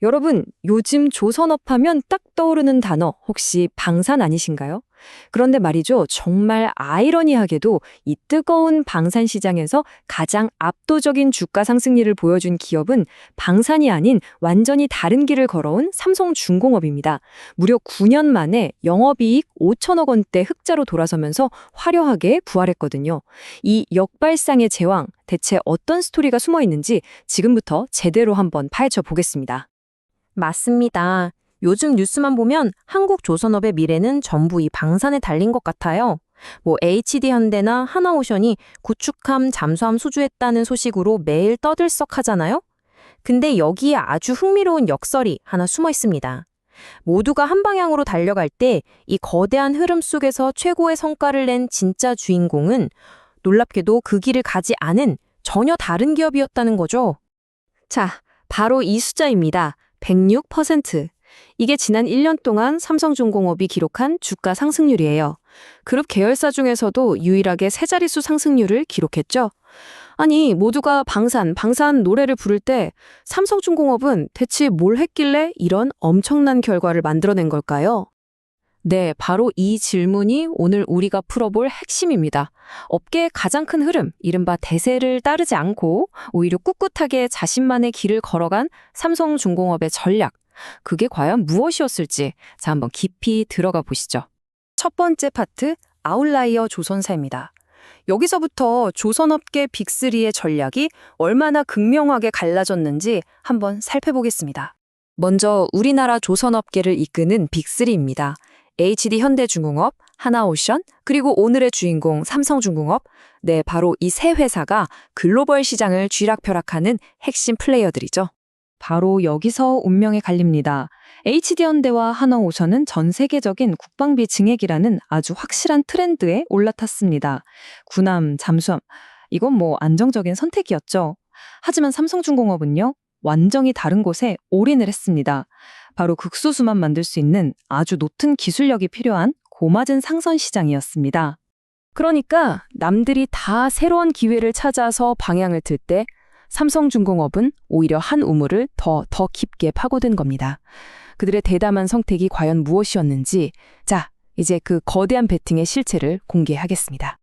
여러분, 요즘 조선업 하면 딱 떠오르는 단어 혹시 방산 아니신가요? 그런데 말이죠, 정말 아이러니하게도 이 뜨거운 방산 시장에서 가장 압도적인 주가 상승률을 보여준 기업은 방산이 아닌 완전히 다른 길을 걸어온 삼성중공업입니다. 무려 9년 만에 영업이익 5천억 원대 흑자로 돌아서면서 화려하게 부활했거든요. 이 역발상의 제왕, 대체 어떤 스토리가 숨어 있는지 지금부터 제대로 한번 파헤쳐 보겠습니다. 맞습니다. 요즘 뉴스만 보면 한국 조선업의 미래는 전부 이 방산에 달린 것 같아요. HD현대나 하나오션이 구축함, 잠수함 수주했다는 소식으로 매일 떠들썩하잖아요. 근데 여기에 아주 흥미로운 역설이 하나 숨어 있습니다. 모두가 한 방향으로 달려갈 때 이 거대한 흐름 속에서 최고의 성과를 낸 진짜 주인공은 놀랍게도 그 길을 가지 않은 전혀 다른 기업이었다는 거죠. 자, 바로 이 숫자입니다. 106%. 이게 지난 1년 동안 삼성중공업이 기록한 주가 상승률이에요. 그룹 계열사 중에서도 유일하게 세 자릿수 상승률을 기록했죠. 아니, 모두가 방산 노래를 부를 때 삼성중공업은 대체 뭘 했길래 이런 엄청난 결과를 만들어낸 걸까요? 네, 바로 이 질문이 오늘 우리가 풀어볼 핵심입니다. 업계의 가장 큰 흐름, 이른바 대세를 따르지 않고 오히려 꿋꿋하게 자신만의 길을 걸어간 삼성중공업의 전략, 그게 과연 무엇이었을지 자 한번 깊이 들어가 보시죠. 첫 번째 파트, 아웃라이어 조선사입니다. 여기서부터 조선업계 빅3의 전략이 얼마나 극명하게 갈라졌는지 한번 살펴보겠습니다. 먼저 우리나라 조선업계를 이끄는 빅3입니다. HD현대중공업, 하나오션, 그리고 오늘의 주인공 삼성중공업, 네, 바로 이 세 회사가 글로벌 시장을 쥐락펴락하는 핵심 플레이어들이죠. 바로 여기서 운명이 갈립니다. HD현대와 하나오션은 전 세계적인 국방비 증액이라는 아주 확실한 트렌드에 올라탔습니다. 군함, 잠수함, 이건 안정적인 선택이었죠. 하지만 삼성중공업은요, 완전히 다른 곳에 올인을 했습니다. 바로 극소수만 만들 수 있는 아주 높은 기술력이 필요한 고마진 상선 시장이었습니다. 그러니까 남들이 다 새로운 기회를 찾아서 방향을 틀 때 삼성중공업은 오히려 한 우물을 더 깊게 파고든 겁니다. 그들의 대담한 선택이 과연 무엇이었는지, 자, 이제 그 거대한 베팅의 실체를 공개하겠습니다.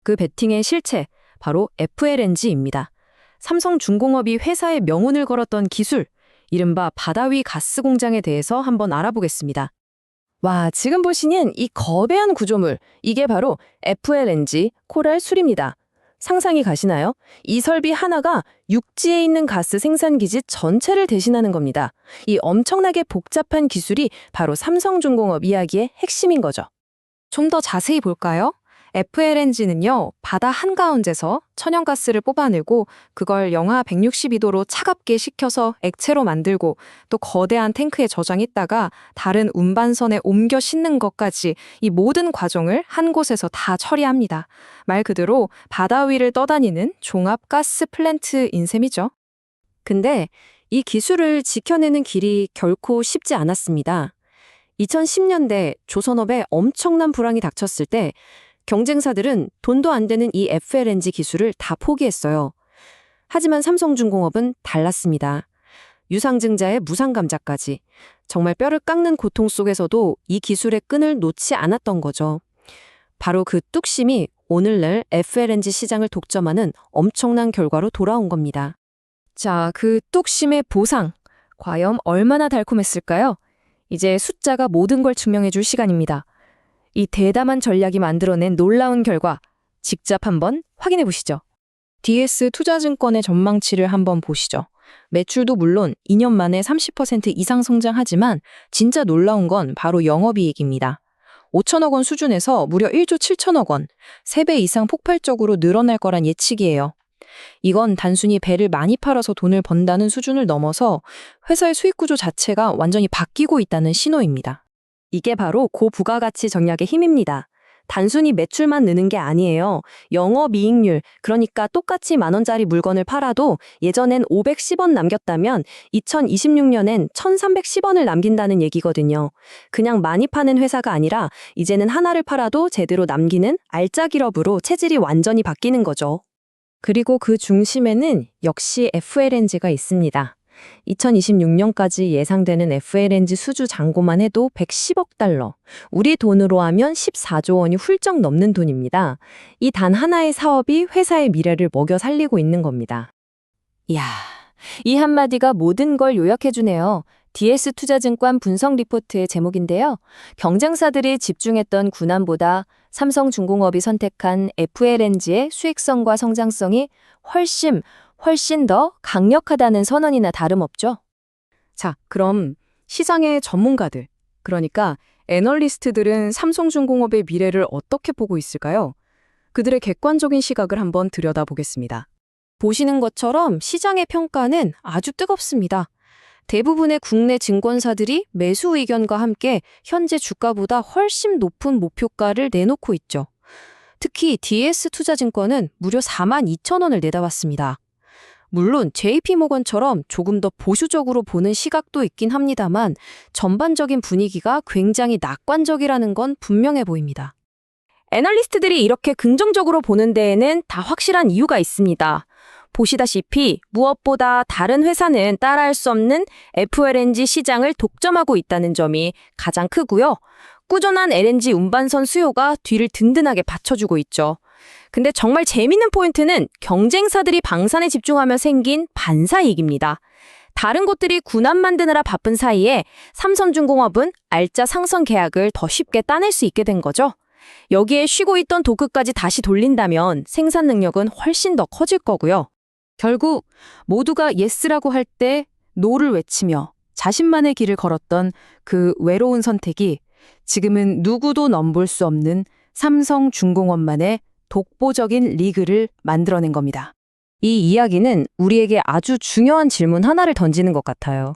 그 베팅의 실체, 바로 FLNG입니다. 삼성중공업이 회사의 명운을 걸었던 기술, 이른바 바다위 가스 공장에 대해서 한번 알아보겠습니다. 와, 지금 보시는 이 거대한 구조물, 이게 바로 FLNG 코랄3입니다. 상상이 가시나요? 이 설비 하나가 육지에 있는 가스 생산기지 전체를 대신하는 겁니다. 이 엄청나게 복잡한 기술이 바로 삼성중공업 이야기의 핵심인 거죠. 좀 더 자세히 볼까요? FLNG는요, 바다 한가운데서 천연가스를 뽑아내고 그걸 영하 162도로 차갑게 식혀서 액체로 만들고 또 거대한 탱크에 저장했다가 다른 운반선에 옮겨 싣는 것까지 이 모든 과정을 한 곳에서 다 처리합니다. 말 그대로 바다 위를 떠다니는 종합가스 플랜트인 셈이죠. 근데 이 기술을 지켜내는 길이 결코 쉽지 않았습니다. 2010년대 조선업에 엄청난 불황이 닥쳤을 때 경쟁사들은 돈도 안 되는 이 FLNG 기술을 다 포기했어요. 하지만 삼성중공업은 달랐습니다. 유상증자에 무상감자까지. 정말 뼈를 깎는 고통 속에서도 이 기술의 끈을 놓지 않았던 거죠. 바로 그 뚝심이 오늘날 FLNG 시장을 독점하는 엄청난 결과로 돌아온 겁니다. 자, 그 뚝심의 보상, 과연 얼마나 달콤했을까요? 이제 숫자가 모든 걸 증명해 줄 시간입니다. 이 대담한 전략이 만들어낸 놀라운 결과, 직접 한번 확인해 보시죠. DS투자증권의 전망치를 한번 보시죠. 매출도 물론 2년 만에 30% 이상 성장하지만 진짜 놀라운 건 바로 영업이익입니다. 5천억 원 수준에서 무려 1조 7천억 원, 3배 이상 폭발적으로 늘어날 거란 예측이에요. 이건 단순히 배를 많이 팔아서 돈을 번다는 수준을 넘어서 회사의 수익 구조 자체가 완전히 바뀌고 있다는 신호입니다. 이게 바로 고부가가치 전략의 힘입니다. 단순히 매출만 느는 게 아니에요. 영업이익률, 그러니까 똑같이 10,000원짜리 물건을 팔아도 예전엔 510원 남겼다면 2026년엔 1,310원을 남긴다는 얘기거든요. 그냥 많이 파는 회사가 아니라 이제는 하나를 팔아도 제대로 남기는 알짜 기업으로 체질이 완전히 바뀌는 거죠. 그리고 그 중심에는 역시 FLNG가 있습니다. 2026년까지 예상되는 FLNG 수주 잔고만 해도 110억 달러, 우리 돈으로 하면 14조 원이 훌쩍 넘는 돈입니다. 이 단 하나의 사업이 회사의 미래를 먹여 살리고 있는 겁니다. 이야, 이 한마디가 모든 걸 요약해주네요. DS투자증권 분석 리포트의 제목인데요. 경쟁사들이 집중했던 군함보다 삼성중공업이 선택한 FLNG의 수익성과 성장성이 훨씬 더 강력하다는 선언이나 다름없죠. 자, 그럼 시장의 전문가들, 그러니까 애널리스트들은 삼성중공업의 미래를 어떻게 보고 있을까요? 그들의 객관적인 시각을 한번 들여다보겠습니다. 보시는 것처럼 시장의 평가는 아주 뜨겁습니다. 대부분의 국내 증권사들이 매수 의견과 함께 현재 주가보다 훨씬 높은 목표가를 내놓고 있죠. 특히 DS투자증권은 무려 42,000원을 내다봤습니다. 물론 JP모건처럼 조금 더 보수적으로 보는 시각도 있긴 합니다만 전반적인 분위기가 굉장히 낙관적이라는 건 분명해 보입니다. 애널리스트들이 이렇게 긍정적으로 보는 데에는 다 확실한 이유가 있습니다. 보시다시피 무엇보다 다른 회사는 따라할 수 없는 FLNG 시장을 독점하고 있다는 점이 가장 크고요. 꾸준한 LNG 운반선 수요가 뒤를 든든하게 받쳐주고 있죠. 근데 정말 재밌는 포인트는 경쟁사들이 방산에 집중하며 생긴 반사이익입니다. 다른 곳들이 군함 만드느라 바쁜 사이에 삼성중공업은 알짜 상선 계약을 더 쉽게 따낼 수 있게 된 거죠. 여기에 쉬고 있던 도크까지 다시 돌린다면 생산 능력은 훨씬 더 커질 거고요. 결국 모두가 예스라고 할 때 노를 외치며 자신만의 길을 걸었던 그 외로운 선택이 지금은 누구도 넘볼 수 없는 삼성중공업만의 독보적인 리그를 만들어낸 겁니다. 이 이야기는 우리에게 아주 중요한 질문 하나를 던지는 것 같아요.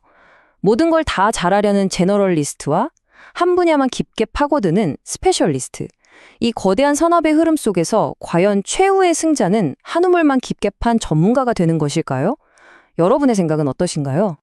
모든 걸 다 잘하려는 제너럴리스트와 한 분야만 깊게 파고드는 스페셜리스트. 이 거대한 산업의 흐름 속에서 과연 최후의 승자는 한 우물만 깊게 판 전문가가 되는 것일까요? 여러분의 생각은 어떠신가요?